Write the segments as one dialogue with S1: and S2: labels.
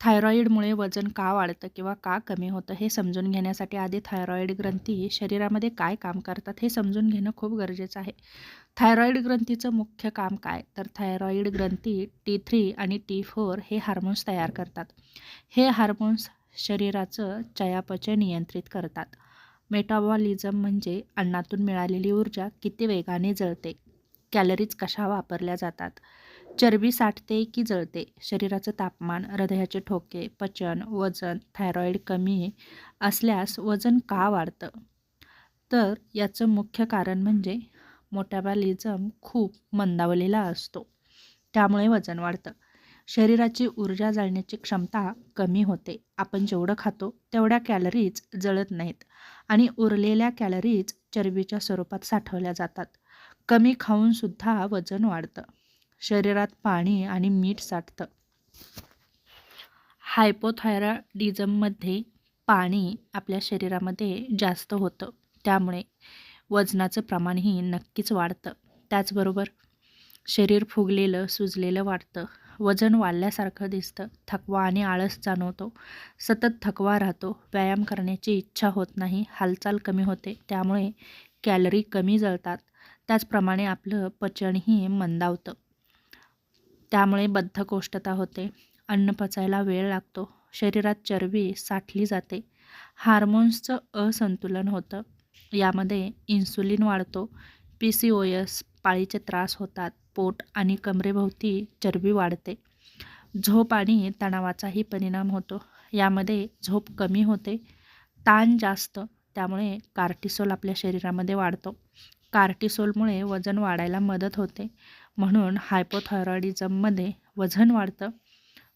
S1: थायरॉईडमुळे वजन का वाढतं किंवा का कमी होतं हे समजून घेण्यासाठी आधी थायरॉईड ग्रंथी शरीरामध्ये काय काम करतात हे समजून घेणं खूप गरजेचं आहे. थायरॉईड ग्रंथीचं मुख्य काम काय? तर थायरॉईड ग्रंथी T3 आणि T4 हे हार्मोन्स तयार करतात. हे हार्मोन्स शरीराचं चयापचय नियंत्रित करतात. मेटाबॉलिझम म्हणजे अन्नातून मिळालेली ऊर्जा किती वेगाने जळते, कॅलरीज कशा वापरल्या जातात, चरबी साठते की जळते, शरीराचं तापमान, हृदयाचे ठोके, पचन, वजन, थायरॉईड कमी असल्यास वजन का वाढतं? तर याचं मुख्य कारण म्हणजे मेटाबॉलिझम खूप मंदावलेला असतो. त्यामुळे वजन वाढतं. शरीराची ऊर्जा जाळण्याची क्षमता कमी होते. आपण जेवढं खातो तेवढ्या कॅलरीज जळत नाहीत आणि उरलेल्या कॅलरीज चरबीच्या स्वरूपात साठवल्या जातात. कमी खाऊनसुद्धा वजन वाढतं. शरीरात पाणी आणि मीठ साठतं. हायपोथायरॉइडिझममध्ये पाणी आपल्या शरीरामध्ये जास्त होतं. त्यामुळे वजनाचं प्रमाणही नक्कीच वाढतं. त्याचबरोबर शरीर फुगलेलं, सुजलेलं वाटतं. वजन वाढल्यासारखं दिसतं. थकवा आणि आळस जाणवतो. सतत थकवा राहतो. व्यायाम करण्याची इच्छा होत नाही. हालचाल कमी होते. त्यामुळे कॅलरी कमी जळतात. त्याचप्रमाणे आपलं पचनही मंदावतं. त्यामुळे बद्धकोष्ठता होते. अन्न पचायला वेळ लागतो. शरीरात चरबी साठली जाते. हार्मोन्सचं असंतुलन होतं. यामध्ये इन्सुलिन वाढतो. PCOS, पाळीचे त्रास होतात. पोट आणि कमरेभोवती चरबी वाढते. झोप आणि तणावाचाही परिणाम होतो. यामध्ये झोप कमी होते. ताण जास्त, त्यामुळे कार्टिसोल आपल्या शरीरामध्ये वाढतो. कार्टिसोलमुळे वजन वाढायला मदत होते. म्हणून हायपोथायरॉइडिझममध्ये वजन वाढतं.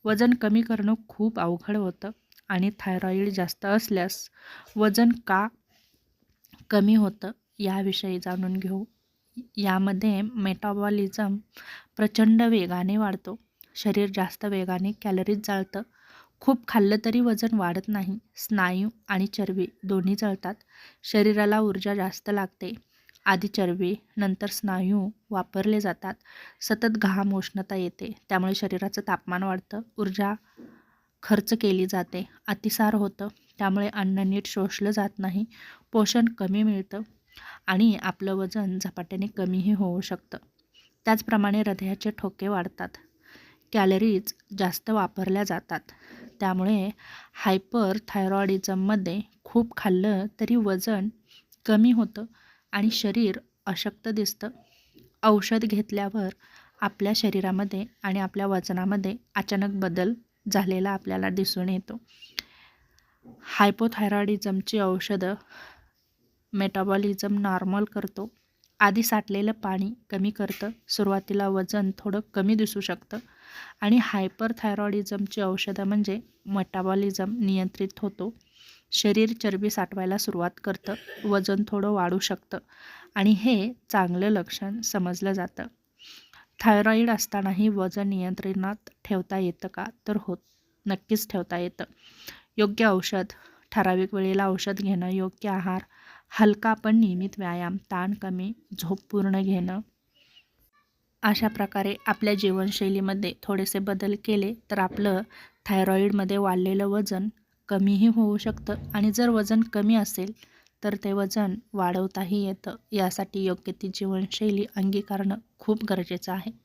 S1: वजन कमी करणं खूप अवघड होतं आणि थायरॉईड जास्त असल्यास वजन का कमी होतं याविषयी जाणून घेऊ. यामध्ये मेटाबॉलिझम प्रचंड वेगाने वाढतो. शरीर जास्त वेगाने कॅलरीज जाळतं. खूप खाल्लं तरी वजन वाढत नाही. स्नायू आणि चरबी दोन्ही जळतात. शरीराला ऊर्जा जास्त लागते. आधी चरबी, नंतर स्नायू वापरले जातात. सतत घाम, उष्णता येते. त्यामुळे शरीराचं तापमान वाढतं. ऊर्जा खर्च केली जाते. अतिसार होतं. त्यामुळे अन्न नीट शोषलं जात नाही. पोषण कमी मिळतं आणि आपलं वजन झपाट्याने कमीही होऊ शकतं. त्याचप्रमाणे हृदयाचे ठोके वाढतात. कॅलरीज जास्त वापरल्या जातात. त्यामुळे हायपरथायरॉइडिझममध्ये खूप खाल्लं तरी वजन कमी होतं आणि शरीर अशक्त दिसतं. औषध घेतल्यावर आपल्या शरीरामध्ये आणि आपल्या वजनामध्ये अचानक बदल झालेला आपल्याला दिसून येतो. हायपोथायरॉइडिझमची औषधं मेटाबॉलिझम नॉर्मल करतो. आधी साठलेलं पाणी कमी करतं. सुरुवातीला वजन थोडं कमी दिसू शकतं आणि हायपरथायरॉइडिझमची औषधं म्हणजे मेटाबॉलिझम नियंत्रित होतो. शरीर चरबी साठवायला सुरुवात करतं. वजन थोडं वाढू शकतं आणि हे चांगलं लक्षण समजलं जातं. थायरॉईड असतानाही वजन नियंत्रणात ठेवता येतं का? तर नक्कीच ठेवता येतं. योग्य औषध, ठराविक वेळेला औषध घेणं, योग्य आहार, हलका पण नियमित व्यायाम, ताण कमी, झोप पूर्ण घेणं, अशा प्रकारे आपल्या जीवनशैलीमध्ये थोडेसे बदल केले तर आपलं थायरॉईडमध्ये वाढलेलं वजन कमीही होऊ शकतं आणि जर वजन कमी असेल तर ते वजन वाढवताही येतं. यासाठी योग्य ती जीवनशैली अंगीकारणं खूप गरजेचं आहे.